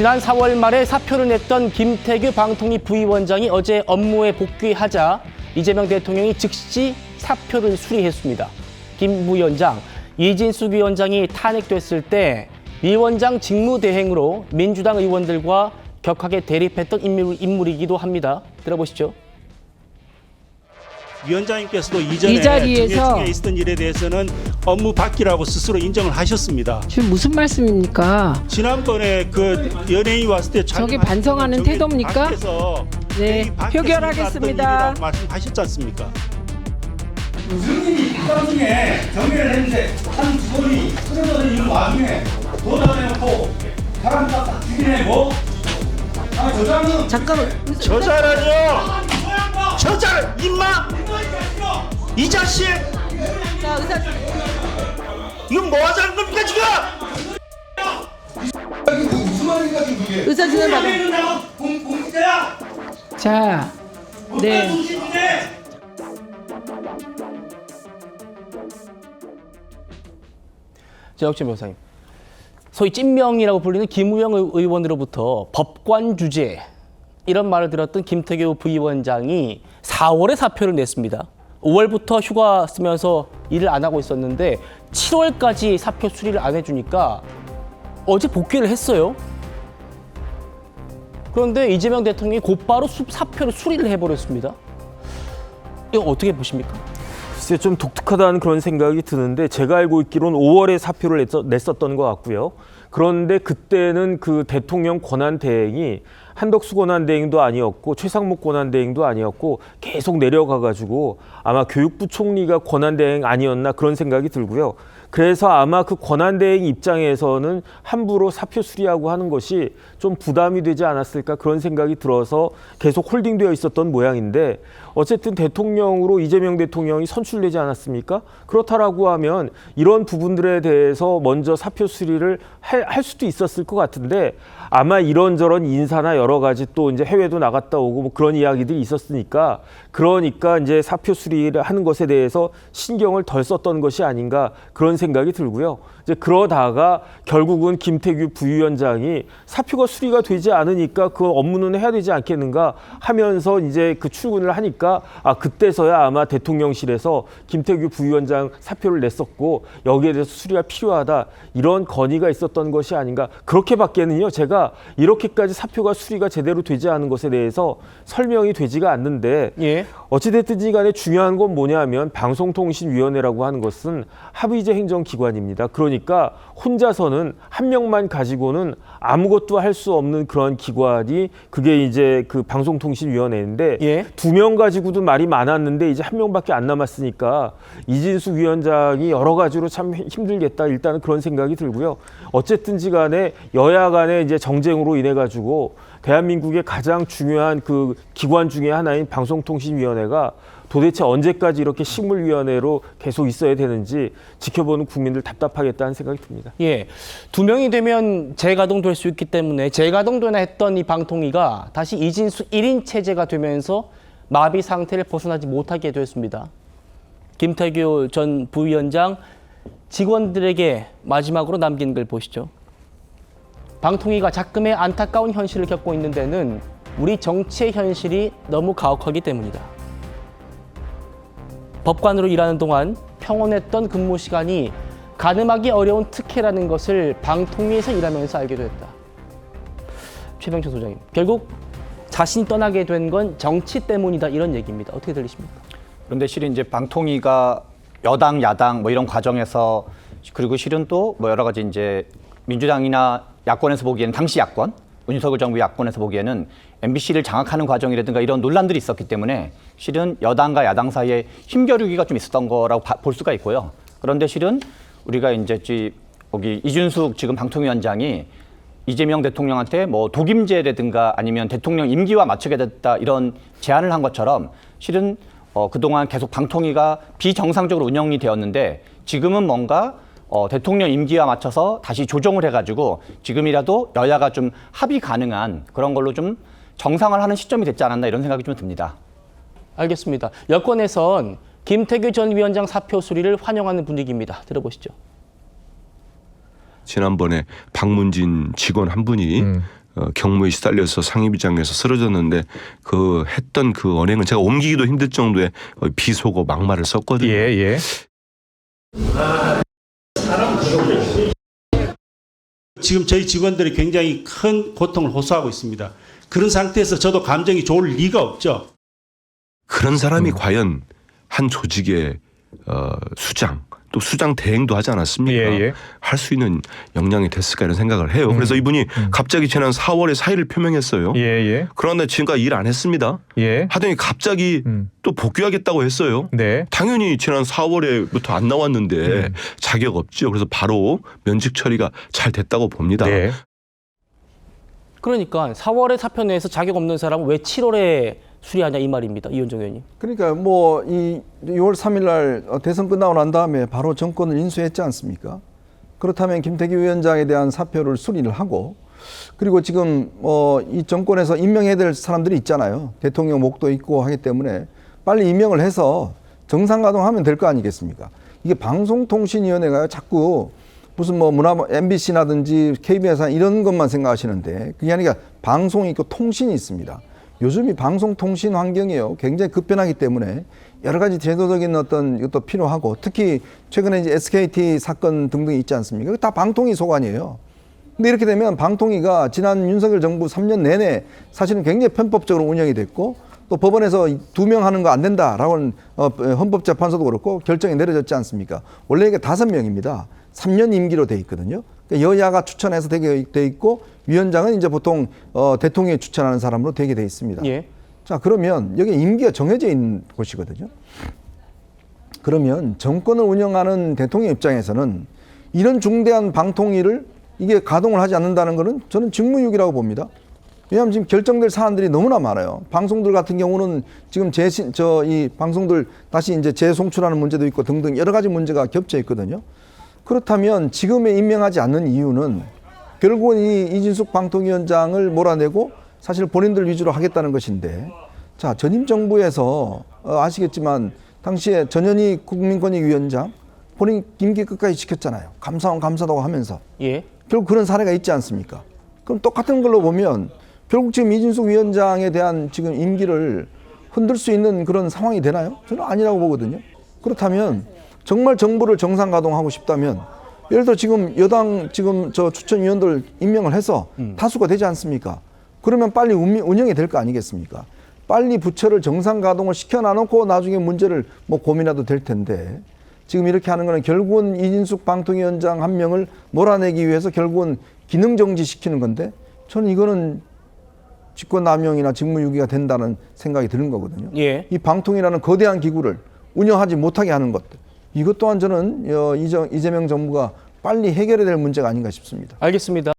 지난 4월 말에 사표를 냈던 김태규 방통위 부위원장이 어제 업무에 복귀하자 이재명 대통령이 즉시 사표를 수리했습니다. 김 부위원장, 이진숙 위원장이 탄핵됐을 때 위원장 직무대행으로 민주당 의원들과 격하게 대립했던 인물이기도 합니다. 들어보시죠. 위원장님께서도 이전에 이 자리에서 정해중에 있었던 일에 대해서는 업무 바뀌라고 스스로 인정을 하셨습니다. 지금 무슨 말씀입니까? 지난번에 그 연예인이 왔을 때 저게 반성하는 태도입니까? 네, 표결하겠습니다. 말씀하셨지 않습니까? 무슨 일이 국감 중에 정리를 했는데 한 직원이 쓰러져 있는 와중에 도달해놓고 사람 딱 죽이네 뭐? 아 저장은 잠깐만. 저자라뇨! 저자를 임마! 이 자식! 자, 이건 뭐 하자는 겁니까 지금? 무슨 말인가 지금 그게? 의사 진행 받아. 공직자야? 자, 네. 정혁진 변호사님, 소위 찐명이라고 불리는 김우영 의원으로부터 법관 주재 이런 말을 들었던 김태규 부위원장이 4월에 사표를 냈습니다. 5월부터 휴가 쓰면서 일을 안 하고 있었는데 7월까지 사표 수리를 안 해주니까 어제 복귀를 했어요. 그런데 이재명 대통령이 곧바로 사표를 수리를 해버렸습니다. 이거 어떻게 보십니까? 글쎄 좀 독특하다는 그런 생각이 드는데 제가 알고 있기로는 5월에 사표를 냈었던 것 같고요. 그런데 그때는 그 대통령 권한대행이 한덕수 권한대행도 아니었고 최상목 권한대행도 아니었고 계속 내려가가지고 아마 교육부 총리가 권한대행 아니었나 그런 생각이 들고요. 그래서 아마 그 권한대행 입장에서는 함부로 사표 수리하고 하는 것이 좀 부담이 되지 않았을까 그런 생각이 들어서 계속 홀딩되어 있었던 모양인데 어쨌든 대통령으로 이재명 대통령이 선출되지 않았습니까? 그렇다라고 하면 이런 부분들에 대해서 먼저 사표 수리를 할 수도 있었을 것 같은데 아마 이런저런 인사나 여러 가지 또 이제 해외도 나갔다 오고 뭐 그런 이야기들이 있었으니까 그러니까 이제 사표 수리를 하는 것에 대해서 신경을 덜 썼던 것이 아닌가 그런 생각이 들고요. 이제 그러다가 결국은 김태규 부위원장이 사표가 수리가 되지 않으니까 그 업무는 해야 되지 않겠는가 하면서 이제 그 출근을 하니까 그때서야 아마 대통령실에서 김태규 부위원장 사표를 냈었고 여기에 대해서 수리가 필요하다 이런 건의가 있었던 것이 아닌가 그렇게밖에는요 제가 이렇게까지 사표가 수리가 제대로 되지 않은 것에 대해서 설명이 되지가 않는데 예. 어찌됐든지 간에 중요한 건 뭐냐면 방송통신위원회라고 하는 것은 합의제 행정기관입니다. 그러니까 혼자서는 한 명만 가지고는 아무것도 할 수 없는 그런 기관이 그게 이제 그 방송통신위원회인데 예. 2명 가지고도 말이 많았는데 이제 1명밖에 안 남았으니까 이진숙 위원장이 여러 가지로 참 힘들겠다 일단은 그런 생각이 들고요. 어쨌든지 간에 여야 간의 이제 정쟁으로 인해 가지고 대한민국의 가장 중요한 그 기관 중에 하나인 방송통신위원회가 도대체 언제까지 이렇게 식물위원회로 계속 있어야 되는지 지켜보는 국민들 답답하겠다는 생각이 듭니다. 예, 2명이 되면 재가동될 수 있기 때문에 재가동되나 했던 이 방통위가 다시 이진숙 1인 체제가 되면서 마비 상태를 벗어나지 못하게 됐습니다. 김태규 전 부위원장 직원들에게 마지막으로 남긴 글 보시죠. 방통위가 작금의 안타까운 현실을 겪고 있는 데는 우리 정치의 현실이 너무 가혹하기 때문이다. 법관으로 일하는 동안 평온했던 근무 시간이 가늠하기 어려운 특혜라는 것을 방통위에서 일하면서 알게 됐다. 최병철 소장님, 결국 자신이 떠나게 된 건 정치 때문이다 이런 얘기입니다. 어떻게 들리십니까? 그런데 실은 이제 방통위가 여당, 야당 뭐 이런 과정에서 그리고 실은 또 뭐 여러 가지 이제 민주당이나 야권에서 보기에는 당시 야권, 윤석열 정부 야권에서 보기에는 MBC를 장악하는 과정이라든가 이런 논란들이 있었기 때문에 실은 여당과 야당 사이에 힘겨루기가 좀 있었던 거라고 볼 수가 있고요. 그런데 실은 우리가 이제 거기 이준숙 지금 방통위원장이 이재명 대통령한테 뭐 독임제라든가 아니면 대통령 임기와 맞추게 됐다 이런 제안을 한 것처럼 실은 그동안 계속 방통위가 비정상적으로 운영이 되었는데 지금은 뭔가 대통령 임기와 맞춰서 다시 조정을 해가지고 지금이라도 여야가 좀 합의 가능한 그런 걸로 좀 정상화하는 시점이 됐지 않았나 이런 생각이 좀 듭니다. 알겠습니다. 여권에선 김태규 전 위원장 사표 수리를 환영하는 분위기입니다. 들어보시죠. 지난번에 박문진 직원 한 분이 경무에 시달려서 상임위장에서 쓰러졌는데 그 했던 그 언행은 제가 옮기기도 힘들 정도의 비속어 막말을 썼거든요. 예. 지금 저희 직원들이 굉장히 큰 고통을 호소하고 있습니다. 그런 상태에서 저도 감정이 좋을 리가 없죠. 그런 사람이 과연 한 조직의 수장 또 수장 대행도 하지 않았습니까? 예. 할 수 있는 역량이 됐을까 이런 생각을 해요. 그래서 이분이 갑자기 지난 4월에 사의를 표명했어요. 예. 그런데 지금까지 일 안 했습니다. 예. 하더니 갑자기 또 복귀하겠다고 했어요. 네. 당연히 지난 4월에부터 안 나왔는데 자격 없죠. 그래서 바로 면직 처리가 잘 됐다고 봅니다. 네. 그러니까 4월에 사표 내서 자격 없는 사람은 왜 7월에 수리하냐 이 말입니다. 이현정 의원님. 그러니까 뭐 이 6월 3일 날 대선 끝나고 난 다음에 바로 정권을 인수했지 않습니까? 그렇다면 김태기 위원장에 대한 사표를 수리를 하고 그리고 지금 이 정권에서 임명해야 될 사람들이 있잖아요. 대통령 목도 있고 하기 때문에 빨리 임명을 해서 정상 가동하면 될 거 아니겠습니까? 이게 방송통신위원회가 자꾸 무슨 뭐 문화 MBC라든지 KBS 이런 것만 생각하시는데 그게 아니라 방송이 있고 통신이 있습니다. 요즘 이 방송통신 환경이요 굉장히 급변하기 때문에 여러 가지 제도적인 어떤 이것도 필요하고 특히 최근에 이제 SKT 사건 등등이 있지 않습니까? 다 방통위 소관이에요. 근데 이렇게 되면 방통위가 지난 윤석열 정부 3년 내내 사실은 굉장히 편법적으로 운영이 됐고 또 법원에서 2명 하는 거 안 된다라고 헌법재판소도 그렇고 결정이 내려졌지 않습니까? 원래 이게 5명입니다. 3년 임기로 돼 있거든요. 그러니까 여야가 추천해서 되게 돼 있고 위원장은 이제 보통 대통령이 추천하는 사람으로 되게 돼 있습니다. 예. 자, 그러면 여기 임기가 정해져 있는 곳이거든요. 그러면 정권을 운영하는 대통령 입장에서는 이런 중대한 방통위를 이게 가동을 하지 않는다는 것은 저는 직무유기라고 봅니다. 왜냐하면 지금 결정될 사안들이 너무나 많아요. 방송들 같은 경우는 지금 이 방송들 다시 이제 재송출하는 문제도 있고 등등 여러 가지 문제가 겹쳐 있거든요. 그렇다면 지금에 임명하지 않는 이유는 결국은 이 이진숙 방통위원장을 몰아내고 사실 본인들 위주로 하겠다는 것인데 자, 전임 정부에서 아시겠지만 당시에 전현희 국민권익위원장 본인 임기 끝까지 지켰잖아요. 감사원 감사도 하면서. 예. 결국 그런 사례가 있지 않습니까? 그럼 똑같은 걸로 보면 결국 지금 이진숙 위원장에 대한 지금 임기를 흔들 수 있는 그런 상황이 되나요? 저는 아니라고 보거든요. 그렇다면 정말 정부를 정상 가동하고 싶다면 예를 들어 지금 여당 지금 저 추천위원들 임명을 해서 다수가 되지 않습니까? 그러면 빨리 운영이 될 거 아니겠습니까? 빨리 부처를 정상 가동을 시켜놔놓고 나중에 문제를 뭐 고민해도 될 텐데 지금 이렇게 하는 거는 결국은 이진숙 방통위원장 한 명을 몰아내기 위해서 결국은 기능 정지시키는 건데 저는 이거는 직권남용이나 직무유기가 된다는 생각이 드는 거거든요. 예. 이 방통이라는 거대한 기구를 운영하지 못하게 하는 것 이것 또한 저는 이재명 정부가 빨리 해결해야 될 문제가 아닌가 싶습니다. 알겠습니다.